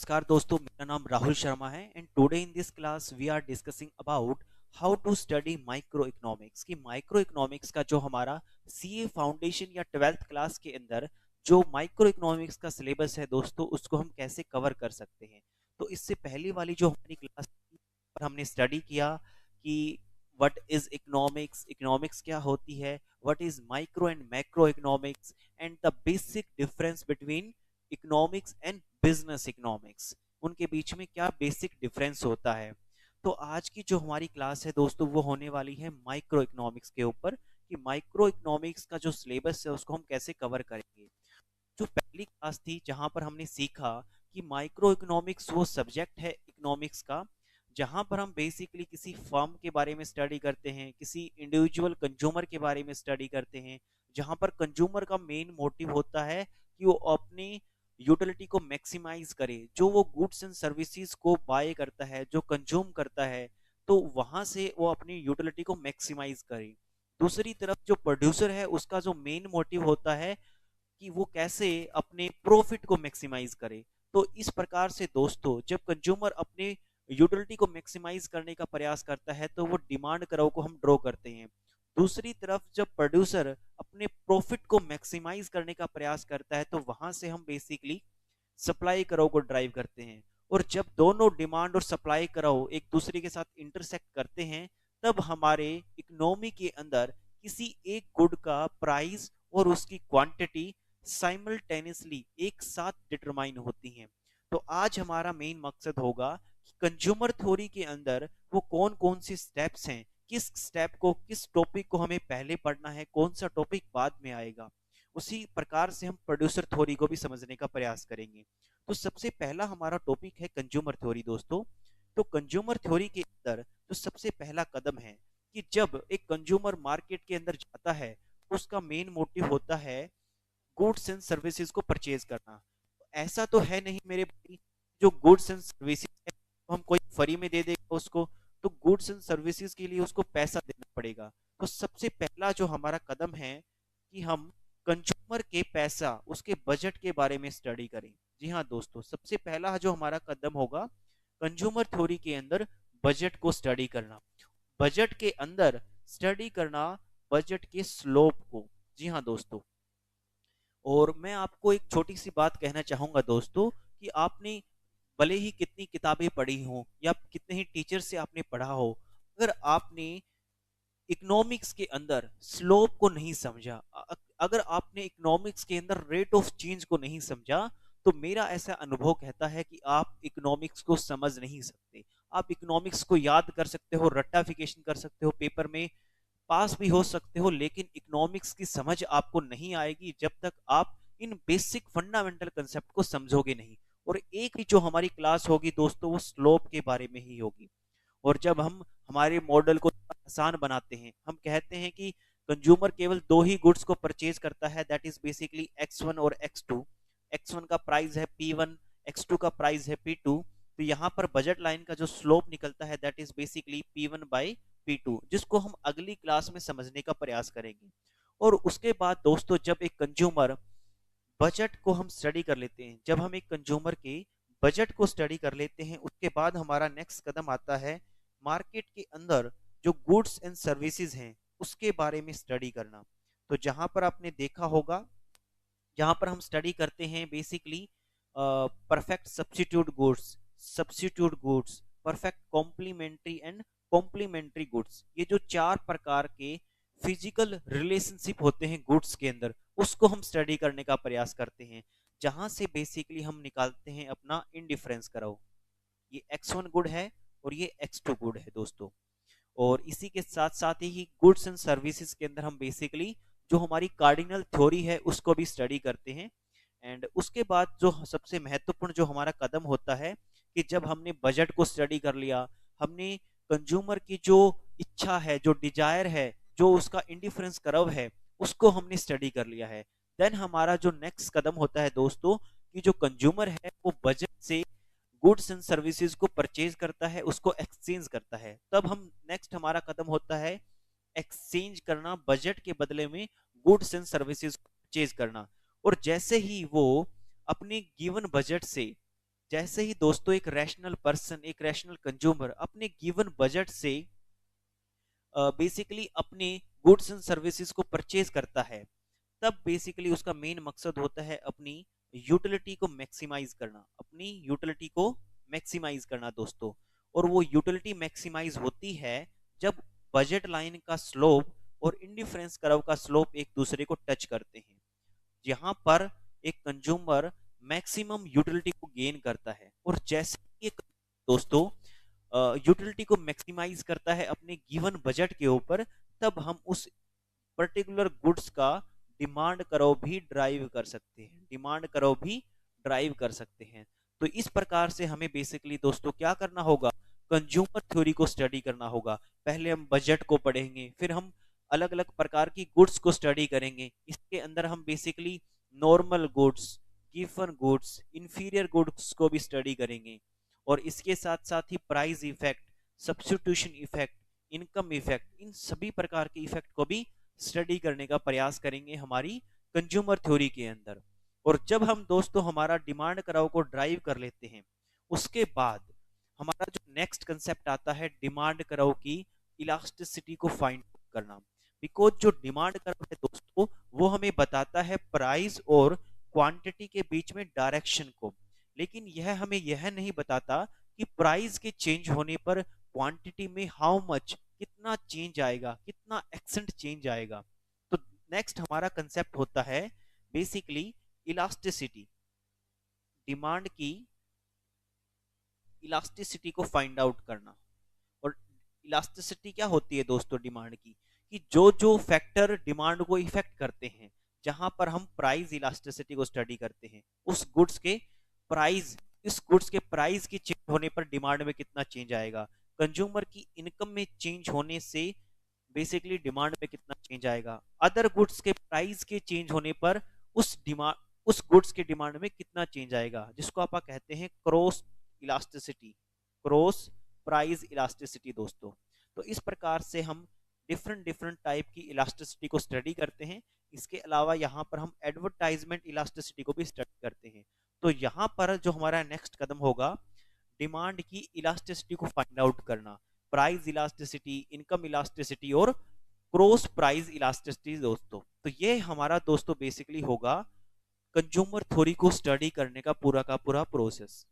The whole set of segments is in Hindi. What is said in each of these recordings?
नमस्कार दोस्तों, मेरा नाम राहुल शर्मा है and today in this class we are discussing about how to study microeconomics. की माइक्रो इकोनॉमिक्स का जो हमारा सीए फाउंडेशन या 12th क्लास के अंदर जो माइक्रो इकोनॉमिक्स का सिलेबस है दोस्तों, उसको हम कैसे कवर कर सकते हैं। तो इससे पहली वाली जो हमारी क्लास थी पर हमने स्टडी किया कि व्हाट इज इकोनॉमिक्स, इकोनॉमिक्स क्या होती है, what is micro and macro economics and the basic difference between economics and business economics, उनके बीच में क्या बेसिक डिफरेंस होता है। तो आज की जो हमारी क्लास है दोस्तों वो होने वाली है माइक्रो इकोनॉमिक्स के ऊपर कि माइक्रो इकोनॉमिक्स का जो सिलेबस है उसको हम कैसे कवर करेंगे। जो पहली क्लास थी जहां पर हमने सीखा कि माइक्रो इकोनॉमिक्स वो सब्जेक्ट है इकोनॉमिक्स का जहां पर हम बेसिकली किसी फर्म के बारे में स्टडी करते हैं, किसी इंडिविजुअल कंज्यूमर के बारे में स्टडी करते हैं, जहां पर कंज्यूमर का मेन मोटिव होता है कि वो अपनी यूटिलिटी को मैक्सिमाइज करे, जो वो गुड्स एंड सर्विसेज को बाय करता है, जो कंज्यूम करता है, तो वहां से वो अपनी यूटिलिटी को मैक्सिमाइज करे। दूसरी तरफ जो प्रोड्यूसर है उसका जो मेन मोटिव होता है कि वो कैसे अपने प्रॉफिट को मैक्सिमाइज करे। तो इस प्रकार से दोस्तों जब कंज्यूमर अपने यूटिलिटी को मैक्सिमाइज करने का प्रयास करता है तो वो डिमांड कर्व को हम ड्रॉ करते हैं। दूसरी तरफ जब प्रोड्यूसर अपने प्रॉफिट को मैक्सिमाइज करने का प्रयास करता है तो वहां से हम बेसिकली सप्लाई कर्व को ड्राइव करते हैं। और जब दोनों डिमांड और सप्लाई कर्व एक दूसरे के साथ इंटरसेक्ट करते हैं तब हमारे इकोनॉमी के अंदर किसी एक गुड का प्राइस और उसकी क्वांटिटी साइमल्टेनियसली एक साथ डिटरमाइन होती हैं। तो आज हमारा मेन मकसद होगा कि कंज्यूमर थ्योरी के अंदर वो कौन कौन से स्टेप्स हैं, किस स्टेप को, किस टॉपिक को हमें पहले पढ़ना है, कौन सा टॉपिक बाद में आएगा। उसी प्रकार से हम प्रोड्यूसर थ्योरी को भी समझने का प्रयास करेंगे। तो सबसे पहला हमारा टॉपिक है कंज्यूमर थ्योरी दोस्तों। तो कंज्यूमर थ्योरी के अंदर जो सबसे पहला कदम है कि जब एक कंज्यूमर मार्केट के अंदर जाता है उसका मेन मोटिव होता है गुड्स एंड सर्विसेज को परचेज करना। ऐसा तो है नहीं मेरे भाई जो गुड्स एंड सर्विसेज है तो हम कोई फ्री में दे देगा उसको, तो गुड्स एंड सर्विसेज के लिए उसको पैसा देना पड़ेगा। तो सबसे पहला जो हमारा कदम है कि हम कंज्यूमर के पैसा, उसके बजट के बारे में स्टडी करें। जी हाँ दोस्तों, सबसे पहला जो हमारा कदम होगा कंज्यूमर थ्योरी के अंदर बजट को स्टडी करना। बजट के अंदर स्टडी करना बजट के स्लोप को। जी हाँ दोस्तों, और मैं आपको एक छोटी सी बात कहना चाहूंगा दोस्तों कि आपने भले ही कितनी किताबें पढ़ी हो या कितने ही टीचर से आपने पढ़ा हो, अगर आपने इकोनॉमिक्स के अंदर स्लोप को नहीं समझा, अगर आपने इकोनॉमिक्स के अंदर रेट ऑफ चेंज को नहीं समझा, तो मेरा ऐसा अनुभव कहता है कि आप इकोनॉमिक्स को समझ नहीं सकते। आप इकोनॉमिक्स को याद कर सकते हो, रट्टाफिकेशन कर सकते हो, पेपर में पास भी हो सकते हो, लेकिन इकोनॉमिक्स की समझ आपको नहीं आएगी जब तक आप इन बेसिक फंडामेंटल कंसेप्ट को समझोगे नहीं। और एक ही जो हमारी क्लास होगी दोस्तों वो स्लोप के बारे में ही होगी। और जब हम हमारे मॉडल को आसान बनाते हैं, हम कहते हैं कि कंज्यूमर केवल दो ही गुड्स को परचेज करता है, दैट इज बेसिकली X1 और X2। X1 का प्राइस है P1, X2 का प्राइस है P2। तो यहाँ पर बजट लाइन का जो स्लोप निकलता है that is basically P1 by P2, जिसको हम अगली क्लास में समझने का प्रयास करेंगे। और उसके बाद दोस्तों जब एक कंज्यूमर बजट को हम स्टडी कर लेते हैं, जब हम एक कंज्यूमर के बजट को स्टडी कर लेते हैं, उसके बाद हमारा नेक्स्ट कदम आता है मार्केट के अंदर जो गुड्स एंड सर्विसेज हैं उसके बारे में स्टडी करना। तो जहां पर आपने देखा होगा, जहां पर हम स्टडी करते हैं basically perfect substitute goods, perfect complementary and complementary goods, ये जो चार प्रकार के फिजिकल रिलेशनशिप होते हैं गुड्स के अंदर, उसको हम स्टडी करने का प्रयास करते हैं। जहां से बेसिकली हम निकालते हैं अपना इंडिफरेंस कर्व। ये X1 गुड है और ये X2 गुड है दोस्तों। और इसी के साथ साथ ही गुड्स एंड सर्विसेज के अंदर हम बेसिकली जो हमारी कार्डिनल थ्योरी है उसको भी स्टडी करते हैं। एंड उसके बाद जो सबसे महत्वपूर्ण जो हमारा कदम होता है कि जब हमने बजट को स्टडी कर लिया, हमने कंज्यूमर की जो इच्छा है, जो डिजायर है, जो उसका इंडिफरेंस कर्व है, उसको हमने स्टडी कर लिया है, देन हमारा जो नेक्स्ट कदम होता है दोस्तों कि जो कंज्यूमर है वो बजट से गुड्स एंड सर्विसेज को परचेज करता है, उसको एक्सचेंज करता है। तब हम नेक्स्ट हमारा कदम होता है एक्सचेंज करना, बजट के बदले में गुड्स एंड सर्विसेज को परचेज करना। और जैसे ही वो अपने गिवन बजट से जैसे ही दोस्तों एक रैशनल पर्सन, एक रैशनल कंज्यूमर अपने गिवन बजट से बेसिकली अपने गुड्स एंड सर्विसेज को परचेज करता है, तब बेसिकली उसका मेन मकसद होता है अपनी यूटिलिटी को मैक्सिमाइज करना, अपनी यूटिलिटी को मैक्सिमाइज करना दोस्तों। और वो यूटिलिटी मैक्सिमाइज होती है जब बजट लाइन का स्लोप और इंडिफरेंस कर्व का स्लोप एक दूसरे को टच करते हैं, जहां पर एक कंज्यूमर मैक्सिमम यूटिलिटी को गेन करता है। और जैसे ये दोस्तों यूटिलिटी को मैक्सिमाइज करता है अपने गिवन बजट के ऊपर, तब हम उस पर्टिकुलर गुड्स का डिमांड करो भी ड्राइव कर सकते हैं, डिमांड करो भी ड्राइव कर सकते हैं। तो इस प्रकार से हमें बेसिकली दोस्तों क्या करना होगा, कंज्यूमर थ्योरी को स्टडी करना होगा। पहले हम बजट को पढ़ेंगे, फिर हम अलग अलग प्रकार की गुड्स को स्टडी करेंगे। इसके अंदर हम basically normal goods, given goods, inferior goods को भी स्टडी करेंगे। और इसके साथ साथ ही price effect, substitution effect, income effect, इन सभी प्रकार के इफेक्ट को भी स्टडी करने का प्रयास करेंगे हमारी कंज्यूमर थ्योरी के अंदर। और जब हम दोस्तों हमारा डिमांड कर्व को ड्राइव कर लेते हैं, उसके बाद हमारा जो नेक्स्ट कंसेप्ट आता है डिमांड कर्व की इलास्टिसिटी को फाइंड करना। बिकॉज जो डिमांड कर्व है दोस्तों, वो हमें बताता है प्राइस और क्वांटिटी के बीच में डायरेक्शन को, लेकिन यह हमें यह नहीं बताता कि प्राइस के चेंज होने पर क्वांटिटी में हाउ मच, कितना चेंज आएगा, कितना एक्सेंट चेंज आएगा। तो नेक्स्ट हमारा कंसेप्ट होता है बेसिकली इलास्टिसिटी, डिमांड की इलास्टिसिटी को फाइंड आउट करना। और इलास्टिसिटी क्या होती है दोस्तों डिमांड की, कि जो जो फैक्टर डिमांड को इफेक्ट करते हैं, जहां पर हम प्राइस इलास्टिसिटी को स्टडी करते हैं, उस गुड्स के प्राइस, इस गुड्स के प्राइस की चेंज होने पर डिमांड में कितना चेंज आएगा, कंज्यूमर की इनकम में चेंज होने से बेसिकली डिमांड में कितना चेंज आएगा, अदर गुड्स के प्राइस के चेंज होने पर उस डिमांड, उस गुड्स के डिमांड में कितना चेंज आएगा, जिसको आप कहते हैं cross elasticity, cross price elasticity दोस्तों। तो इस प्रकार से हम डिफरेंट डिफरेंट टाइप की इलास्टिसिटी को स्टडी करते हैं। इसके अलावा यहाँ पर हम एडवर्टाइजमेंट इलास्टिसिटी को भी स्टडी करते हैं। तो यहाँ पर जो हमारा नेक्स्ट कदम होगा, डिमांड की इलास्टिसिटी को फाइंड आउट करना, प्राइस इलास्टिसिटी, इनकम इलास्टिसिटी और क्रॉस प्राइस इलास्टिसिटी दोस्तों। तो ये हमारा दोस्तों बेसिकली होगा कंज्यूमर थ्योरी को स्टडी करने का पूरा प्रोसेस।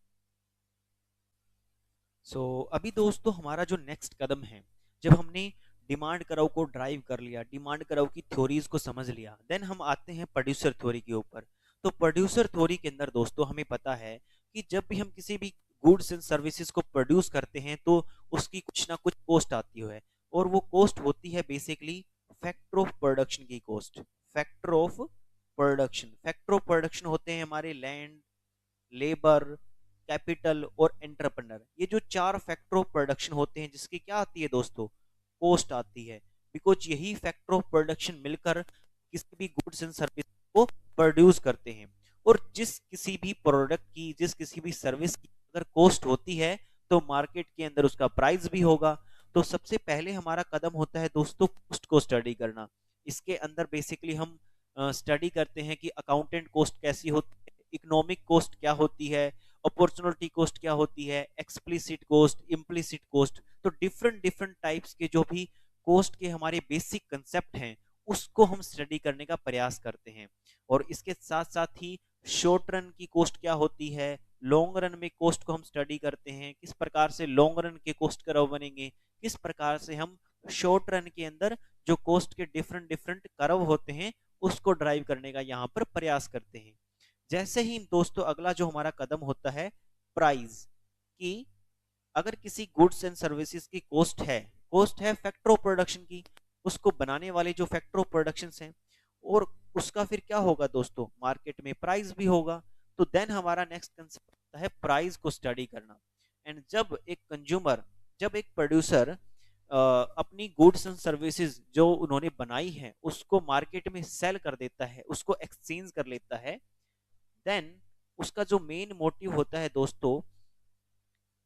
अभी दोस्तों हमारा जो नेक्स्ट कदम है, जब हमने डिमांड कर्व को ड्राइव कर लिया, डिमांड कर्व की थ्योरीज को समझ लिया, देन हम आते हैं प्रोड्यूसर थ्योरी के ऊपर। तो प्रोड्यूसर थ्योरी के अंदर दोस्तों हमें पता है कि जब भी हम किसी भी गुड्स एंड सर्विसेज को प्रोड्यूस करते हैं, तो उसकी कुछ ना कुछ कॉस्ट आती है, और वो कॉस्ट होती है बेसिकली फैक्टर ऑफ प्रोडक्शन की cost. Factor of production, factor of production होते हैं हमारे लैंड, लेबर, कैपिटल और एंटरप्रेन्योर। ये जो चार फैक्टर ऑफ प्रोडक्शन होते हैं, जिसकी क्या आती है दोस्तों, कॉस्ट आती है। बिकॉज यही फैक्टर ऑफ प्रोडक्शन मिलकर किसी भी गुड्स एंड सर्विस को प्रोड्यूस करते हैं। और जिस किसी भी प्रोडक्ट की, जिस किसी भी सर्विस की अगर कॉस्ट होती है, तो मार्केट के अंदर उसका प्राइस भी होगा। तो सबसे पहले हमारा कदम होता है दोस्तों कॉस्ट को स्टडी करना। इसके अंदर बेसिकली हम स्टडी करते हैं कि अकाउंटेंट कॉस्ट कैसी होती है, इकोनॉमिक कॉस्ट क्या होती है, अपॉर्चुनिटी कॉस्ट क्या होती है, एक्सप्लिसिट कॉस्ट, इम्प्लिसिट कॉस्ट। तो डिफरेंट डिफरेंट टाइप्स के जो भी कॉस्ट के हमारे बेसिक कंसेप्ट हैं, उसको हम स्टडी करने का प्रयास करते हैं। और इसके साथ साथ ही शॉर्ट रन की कॉस्ट क्या होती है, लॉन्ग रन में कॉस्ट को हम स्टडी करते हैं, किस प्रकार से लॉन्ग रन के कॉस्ट कर्व बनेंगे, किस प्रकार से हम शॉर्ट रन के अंदर जो कॉस्ट के डिफरेंट डिफरेंट कर्व होते हैं, उसको ड्राइव करने का यहाँ पर प्रयास करते हैं। जैसे ही दोस्तों अगला जो हमारा कदम होता है प्राइस की, अगर किसी गुड्स एंड सर्विसेज की कॉस्ट है फैक्टर ऑफ प्रोडक्शन की, उसको बनाने वाले जो फैक्टर ऑफ प्रोडक्शन हैं, और उसका फिर क्या होगा दोस्तों, मार्केट में प्राइस भी होगा। तो देन हमारा नेक्स्ट कंसेप्ट होता है प्राइस को स्टडी करना। एंड जब एक कंज्यूमर, जब एक प्रोड्यूसर अपनी गुड्स एंड सर्विसेज जो उन्होंने बनाई है, उसको मार्केट में सेल कर देता है, उसको एक्सचेंज कर लेता है, देन उसका जो मेन मोटिव होता है दोस्तों,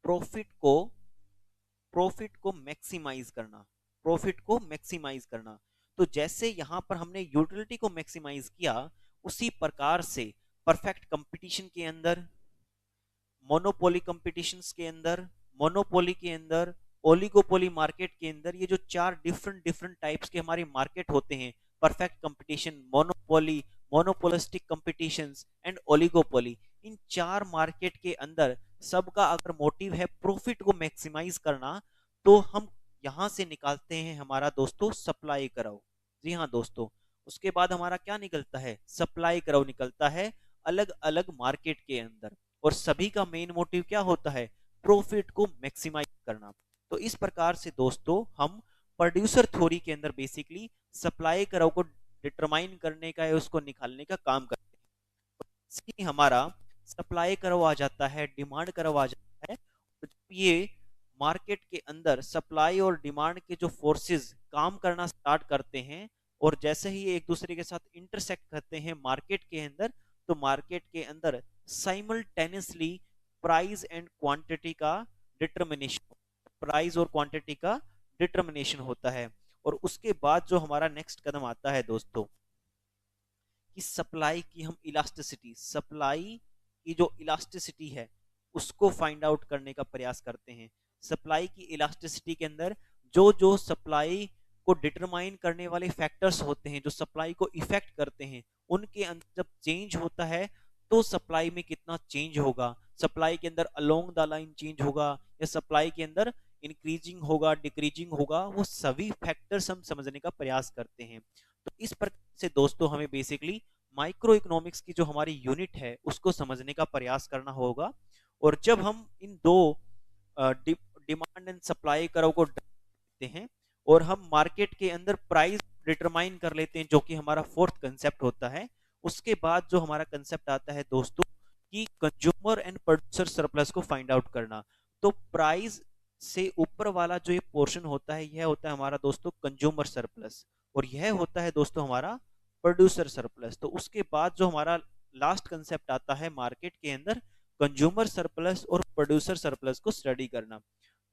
प्रॉफिट को मैक्सिमाइज करना, प्रॉफिट को मैक्सिमाइज करना। तो जैसे यहां पर हमने यूटिलिटी को मैक्सिमाइज किया, उसी प्रकार से परफेक्ट कंपटीशन के अंदर मोनोपोली कंपटीशंस के अंदर, मोनोपोली के अंदर, ओलिगोपोली मार्केट के अंदर, ये जो चार डिफरेंट डिफरेंट टाइप्स के हमारे मार्केट होते हैं, perfect competition, monopoly, monopolistic competitions and oligopoly, इन चार मार्केट के अंदर सबका अगर मोटिव है प्रॉफिट को मैक्सिमाइज करना, तो हम यहां से निकालते हैं हमारा दोस्तों सप्लाई कर्व। जी हाँ दोस्तों, उसके बाद हमारा क्या निकलता है, सप्लाई कर्व निकलता है अलग अलग मार्केट के अंदर, और सभी का मेन मोटिव क्या होता है, प्रॉफिट को मैक्सिमाइज करना। तो इस प्रकार से दोस्तों हम प्रोड्यूसर थ्योरी के अंदर बेसिकली सप्लाई कर्व को डिटरमाइन करने का या उसको निकालने का काम करते हैं। हमारा सप्लाई कर्व आ जाता है, डिमांड कर्व आ जाता है। तो ये मार्केट के अंदर सप्लाई और डिमांड के जो फोर्सेस काम करना स्टार्ट करते हैं, और जैसे ही ये एक दूसरे के साथ इंटरसेक्ट करते हैं मार्केट के अंदर, तो मार्केट के अंदर साइमल्टेनियसली प्राइस एंड क्वांटिटी का डिटरमिनेशन, प्राइस और क्वांटिटी का डिटरमिनेशन होता है। और उसके बाद जो हमारा नेक्स्ट कदम आता है दोस्तों, कि सप्लाई की हम इलास्टिसिटी, सप्लाई की जो इलास्टिसिटी है उसको फाइंड आउट करने का प्रयास करते हैं। सप्लाई की इलास्टिसिटी के अंदर जो जो सप्लाई को डिटरमाइन करने वाले फैक्टर्स होते हैं, जो सप्लाई को इफेक्ट करते हैं, उनके अंदर जब चेंज होता है तो सप्लाई में कितना चेंज होगा, सप्लाई के अंदर अलोंग द लाइन चेंज होगा या सप्लाई के अंदर इंक्रीजिंग होगा, डिक्रीजिंग होगा, वो सभी फैक्टर्स हम समझने का प्रयास करते हैं। तो इस प्रकार से दोस्तों हमें बेसिकली माइक्रो इकोनॉमिक्स की जो हमारी यूनिट है उसको समझने का प्रयास करना होगा। और जब हम इन दो डिमांड एंड सप्लाई कर्व को देखते हैं और हम मार्केट के अंदर प्राइस डिटरमाइन कर लेते हैं, जो कि हमारा फोर्थ कंसेप्ट होता है, उसके बाद जो हमारा कंसेप्ट आता है दोस्तों कि कंज्यूमर एंड प्रोड्यूसर सरप्लस को फाइंड आउट करना। तो प्राइस से ऊपर वाला जो ये पोर्शन होता है, यह होता है हमारा दोस्तों कंज्यूमर सरप्लस, और यह होता है दोस्तों हमारा प्रोड्यूसर सरप्लस। तो उसके बाद जो हमारा लास्ट कंसेप्ट आता है मार्केट के अंदर कंज्यूमर सरप्लस और प्रोड्यूसर सरप्लस को स्टडी करना।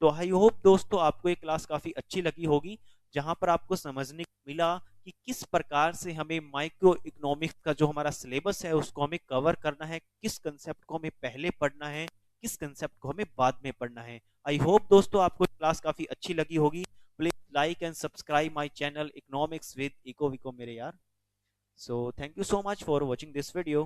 तो आई होप दोस्तों आपको ये क्लास काफी अच्छी लगी होगी, जहां पर आपको समझने को मिला कि किस प्रकार से हमें माइक्रो इकोनॉमिक्स का जो हमारा सिलेबस है उसको हमें कवर करना है, किस कंसेप्ट को हमें पहले पढ़ना है, किस कंसेप्ट को हमें बाद में पढ़ना है। आई होप दोस्तों आपको क्लास काफी अच्छी लगी होगी। Please like and subscribe my channel economics with इको विको मेरे यार। So thank you so much for watching this video.